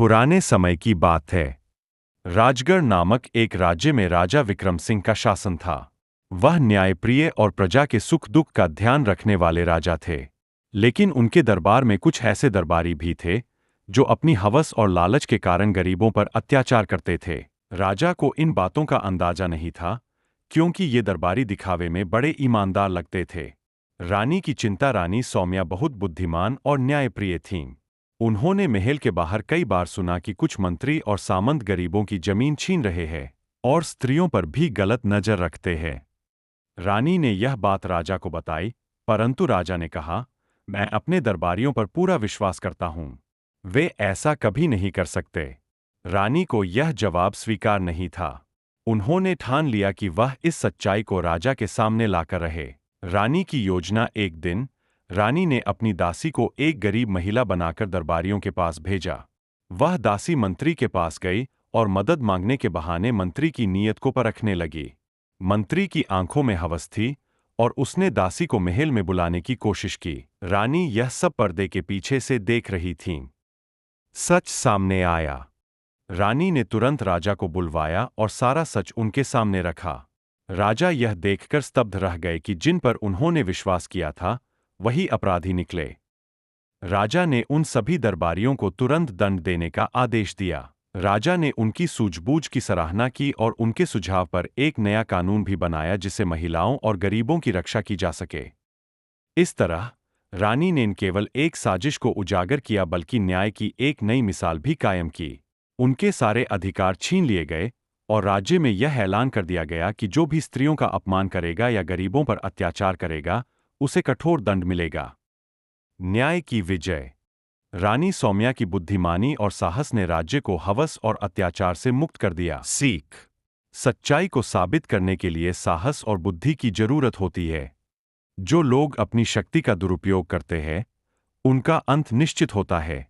पुराने समय की बात है। राजगढ़ नामक एक राज्य में राजा विक्रम सिंह का शासन था। वह न्यायप्रिय और प्रजा के सुख दुख का ध्यान रखने वाले राजा थे। लेकिन उनके दरबार में कुछ ऐसे दरबारी भी थे जो अपनी हवस और लालच के कारण गरीबों पर अत्याचार करते थे। राजा को इन बातों का अंदाजा नहीं था, क्योंकि ये दरबारी दिखावे में बड़े ईमानदार लगते थे। रानी की चिंता रानी सौम्या बहुत बुद्धिमान और न्यायप्रिय थीं। उन्होंने महल के बाहर कई बार सुना कि कुछ मंत्री और सामंत गरीबों की जमीन छीन रहे हैं और स्त्रियों पर भी गलत नजर रखते हैं। रानी ने यह बात राजा को बताई, परंतु राजा ने कहा, मैं अपने दरबारियों पर पूरा विश्वास करता हूं। वे ऐसा कभी नहीं कर सकते। रानी को यह जवाब स्वीकार नहीं था। उन्होंने ठान लिया कि वह इस सच्चाई को राजा के सामने लाकर रहे। रानी की योजना। एक दिन रानी ने अपनी दासी को एक गरीब महिला बनाकर दरबारियों के पास भेजा। वह दासी मंत्री के पास गई और मदद मांगने के बहाने मंत्री की नीयत को परखने लगी। मंत्री की आंखों में हवस थी और उसने दासी को महल में बुलाने की कोशिश की। रानी यह सब पर्दे के पीछे से देख रही थीं। सच सामने आया। रानी ने तुरंत राजा को बुलवाया और सारा सच उनके सामने रखा। राजा यह देखकर स्तब्ध रह गए कि जिन पर उन्होंने विश्वास किया था वही अपराधी निकले। राजा ने उन सभी दरबारियों को तुरंत दंड देने का आदेश दिया। राजा ने उनकी सूझबूझ की सराहना की और उनके सुझाव पर एक नया कानून भी बनाया जिससे महिलाओं और गरीबों की रक्षा की जा सके। इस तरह रानी ने न केवल एक साजिश को उजागर किया बल्कि न्याय की एक नई मिसाल भी कायम की। उनके सारे अधिकार छीन लिए गए और राज्य में यह ऐलान कर दिया गया कि जो भी स्त्रियों का अपमान करेगा या गरीबों पर अत्याचार करेगा उसे कठोर दंड मिलेगा। न्याय की विजय। रानी सौम्या की बुद्धिमानी और साहस ने राज्य को हवस और अत्याचार से मुक्त कर दिया। सीख। सच्चाई को साबित करने के लिए साहस और बुद्धि की जरूरत होती है। जो लोग अपनी शक्ति का दुरुपयोग करते हैं उनका अंत निश्चित होता है।